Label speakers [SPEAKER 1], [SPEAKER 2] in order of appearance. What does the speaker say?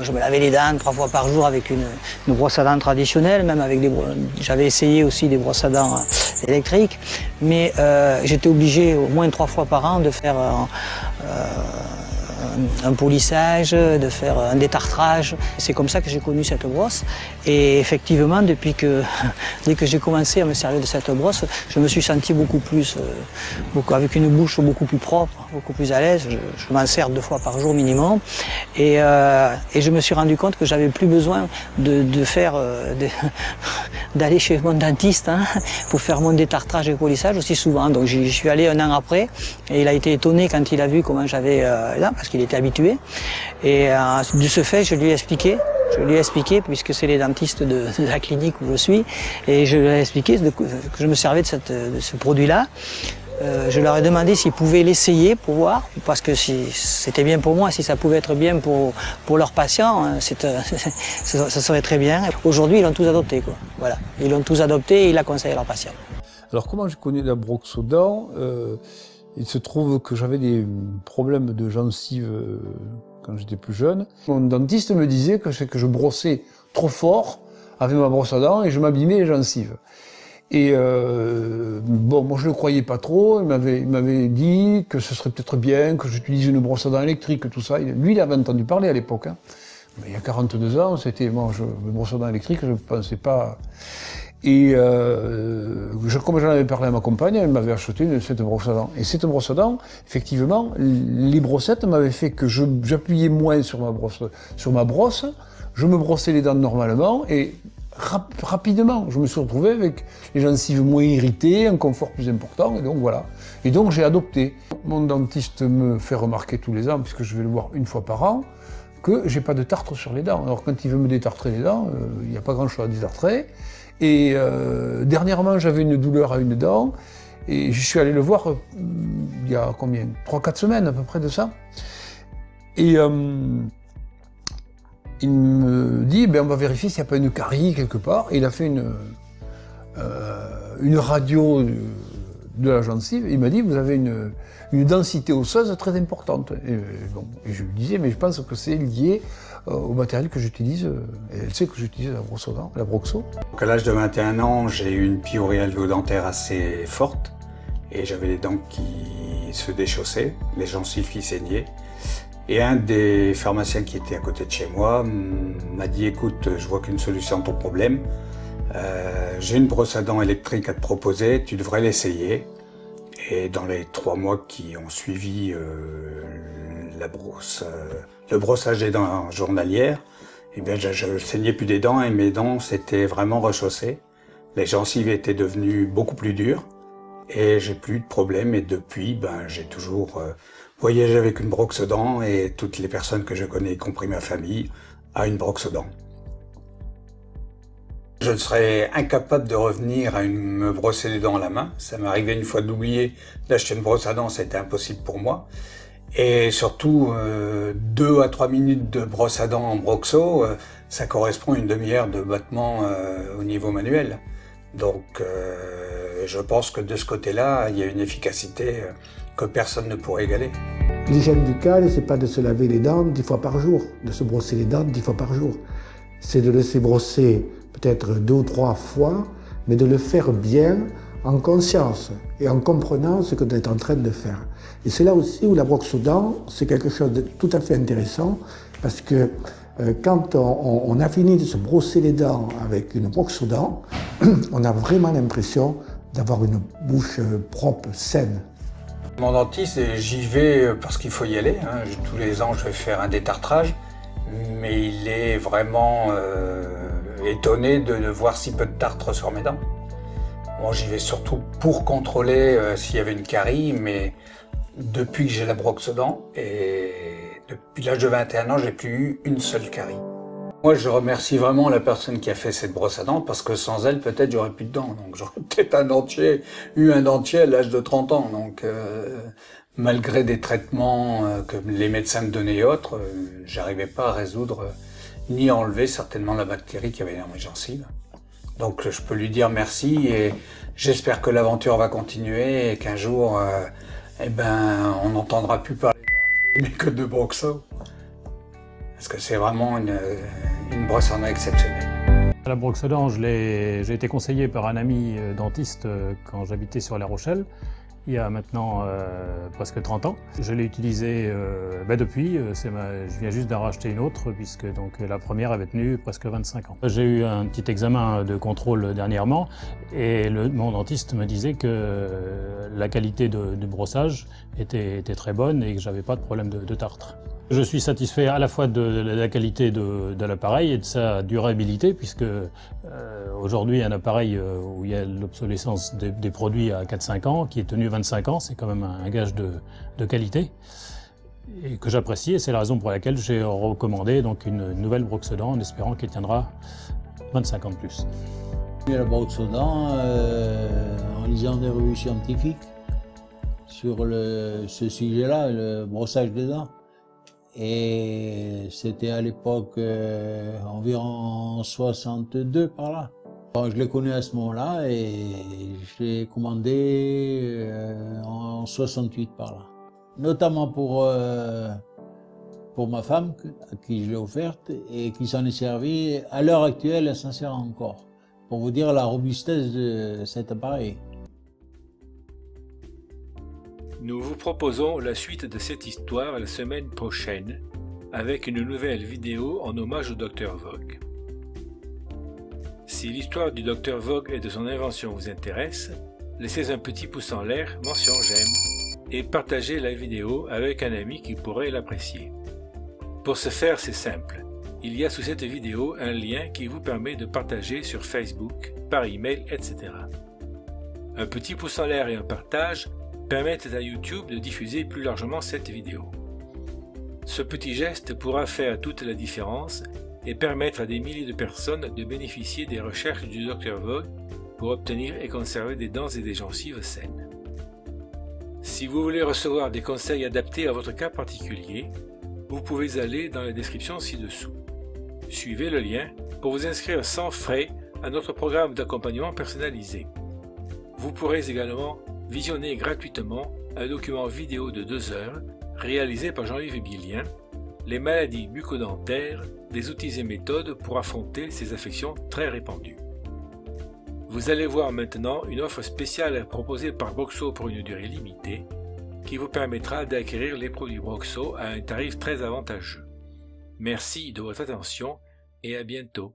[SPEAKER 1] Je me lavais les dents 3 fois par jour avec une brosse à dents traditionnelle, même avec j'avais essayé aussi des brosses à dents électriques, mais j'étais obligé au moins 3 fois par an de faire un polissage, de faire un détartrage. C'est comme ça que j'ai connu cette brosse. Et effectivement, dès que j'ai commencé à me servir de cette brosse, je me suis senti beaucoup plus, avec une bouche beaucoup plus propre, beaucoup plus à l'aise. Je m'en sers 2 fois par jour minimum. Et je me suis rendu compte que j'avais plus besoin d'aller chez mon dentiste pour faire mon détartrage et polissage aussi souvent. Donc j'y suis allé 1 an après et il a été étonné quand il a vu comment j'avais là, parce qu'il était habitué. Et de ce fait, je lui ai expliqué, puisque c'est les dentistes de la clinique où je suis, et je lui ai expliqué que je me servais de ce produit-là. Je leur ai demandé s'ils pouvaient l'essayer pour voir, parce que si c'était bien pour moi, si ça pouvait être bien pour leurs patients, ça serait très bien. Aujourd'hui, ils l'ont tous adopté, quoi. Voilà. Ils l'ont tous adopté et ils la conseillent à leurs patients.
[SPEAKER 2] Alors comment j'ai connu la brosse aux dents? Il se trouve que j'avais des problèmes de gencives quand j'étais plus jeune. Mon dentiste me disait que c'est que je brossais trop fort avec ma brosse à dents et je m'abîmais les gencives. Et bon, moi je le croyais pas trop, il m'avait dit que ce serait peut-être bien que j'utilise une brosse à dents électrique, tout ça. Lui, il avait entendu parler à l'époque. Mais il y a 42 ans, c'était, moi, une brosse à dents électrique, je ne pensais pas. Et comme j'en avais parlé à ma compagne, elle m'avait acheté cette brosse à dents. Et cette brosse à dents, effectivement, les brossettes m'avaient fait que j'appuyais moins sur ma brosse, je me brossais les dents normalement, et rapidement, je me suis retrouvé avec les gencives moins irritées, un confort plus important, et donc voilà. Et donc j'ai adopté. Mon dentiste me fait remarquer tous les ans, puisque je vais le voir 1 fois par an, que j'ai pas de tartre sur les dents. Alors quand il veut me détartrer les dents, il n'y a pas grand chose à détartrer. Et dernièrement, j'avais une douleur à une dent, et je suis allé le voir il y a combien, 3-4 semaines à peu près de ça. Et il me dit, ben, on va vérifier s'il n'y a pas une carie quelque part. Et il a fait une radio de la gencive. Il m'a dit, vous avez une densité osseuse très importante. Et, bon, et je lui disais, mais je pense que c'est lié au matériel que j'utilise. Et elle sait que j'utilise la brosse aux dents, la Broxo.
[SPEAKER 3] Donc à l'âge de 21 ans, j'ai eu une pyurie alvéolo-dentaire assez forte. Et j'avais les dents qui se déchaussaient, les gencives qui saignaient. Et un des pharmaciens qui était à côté de chez moi m'a dit, écoute, je vois qu'une solution à ton problème. J'ai une brosse à dents électrique à te proposer, tu devrais l'essayer. Et dans les 3 mois qui ont suivi le brossage des dents journalières, eh bien, je saignais plus des dents et mes dents s'étaient vraiment rechaussées. Les gencives étaient devenues beaucoup plus dures et j'ai plus de problème. Et depuis, ben, j'ai toujours voyagé avec une brosse aux dents et toutes les personnes que je connais, y compris ma famille, a une brosse aux dents. Je serais incapable de revenir à me brosser les dents à la main. Ça m'est arrivé une fois d'oublier d'acheter une brosse à dents, c'était impossible pour moi. Et surtout, 2 à 3 minutes de brosse à dents en Broxo, ça correspond à une demi-heure de battement au niveau manuel. Donc je pense que de ce côté-là, il y a une efficacité que personne ne pourrait égaler.
[SPEAKER 4] L'hygiène buccale, c'est pas de se laver les dents 10 fois par jour, de se brosser les dents 10 fois par jour. C'est de laisser brosser peut-être 2 ou 3 fois, mais de le faire bien, en conscience et en comprenant ce que tu es en train de faire. Et c'est là aussi où la brosse aux dents, c'est quelque chose de tout à fait intéressant, parce que quand on a fini de se brosser les dents avec une brosse aux dents, on a vraiment l'impression d'avoir une bouche propre, saine.
[SPEAKER 3] Mon dentiste, j'y vais parce qu'il faut y aller. Tous les ans, je vais faire un détartrage, mais il est vraiment étonné de voir si peu de tartre sur mes dents. Moi, j'y vais surtout pour contrôler s'il y avait une carie, mais depuis que j'ai la brosse aux dents, et depuis l'âge de 21 ans, j'ai plus eu une seule carie. Moi, je remercie vraiment la personne qui a fait cette brosse à dents, parce que sans elle, peut-être, j'aurais plus de dents. Donc, j'aurais peut-être eu un dentier à l'âge de 30 ans. Donc, malgré des traitements que les médecins me donnaient et autres, j'arrivais pas à résoudre ni à enlever certainement la bactérie qu'il y avait dans mes gencives. Donc, je peux lui dire merci et j'espère que l'aventure va continuer et qu'un jour, eh ben, on n'entendra plus parler mais que de Broxo. parce que c'est vraiment une brosse à dents exceptionnelle.
[SPEAKER 5] La brosse à dents, j'ai été conseillé par un ami dentiste quand j'habitais sur La Rochelle, il y a maintenant presque 30 ans. Je l'ai utilisée depuis, je viens juste d'en racheter une autre, puisque donc, la première avait tenu presque 25 ans. J'ai eu un petit examen de contrôle dernièrement, et mon dentiste me disait que la qualité du brossage était très bonne et que j'avais pas de problème de tartre. Je suis satisfait à la fois de la qualité de l'appareil et de sa durabilité, puisque aujourd'hui un appareil où il y a l'obsolescence des produits à 4-5 ans, qui est tenu 25 ans, c'est quand même un gage de qualité et que j'apprécie, et c'est la raison pour laquelle j'ai recommandé donc une nouvelle brosse à dents en espérant qu'elle tiendra 25 ans de plus.
[SPEAKER 6] La brosse à dents en lisant des revues scientifiques sur ce sujet-là, le brossage des dents. Et c'était à l'époque environ 62 par là. Bon, je l'ai connu à ce moment-là et je l'ai commandé en 68 par là. Notamment pour ma femme, à qui je l'ai offerte et qui s'en est servie. À l'heure actuelle, elle s'en sert encore. Pour vous dire la robustesse de cet appareil.
[SPEAKER 7] Nous vous proposons la suite de cette histoire la semaine prochaine avec une nouvelle vidéo en hommage au Dr Vogue. Si l'histoire du Dr Vogue et de son invention vous intéresse, laissez un petit pouce en l'air, mention j'aime, et partagez la vidéo avec un ami qui pourrait l'apprécier. Pour ce faire, c'est simple. Il y a sous cette vidéo un lien qui vous permet de partager sur Facebook, par email, etc. Un petit pouce en l'air et un partage permettent à YouTube de diffuser plus largement cette vidéo. Ce petit geste pourra faire toute la différence et permettre à des milliers de personnes de bénéficier des recherches du Dr Vogue pour obtenir et conserver des dents et des gencives saines. Si vous voulez recevoir des conseils adaptés à votre cas particulier, vous pouvez aller dans la description ci-dessous. Suivez le lien pour vous inscrire sans frais à notre programme d'accompagnement personnalisé. Vous pourrez également visionner gratuitement un document vidéo de 2 heures réalisé par Jean-Yves Bilien, les maladies bucco-dentaires, des outils et méthodes pour affronter ces affections très répandues. Vous allez voir maintenant une offre spéciale proposée par Broxo pour une durée limitée qui vous permettra d'acquérir les produits Broxo à un tarif très avantageux. Merci de votre attention et à bientôt.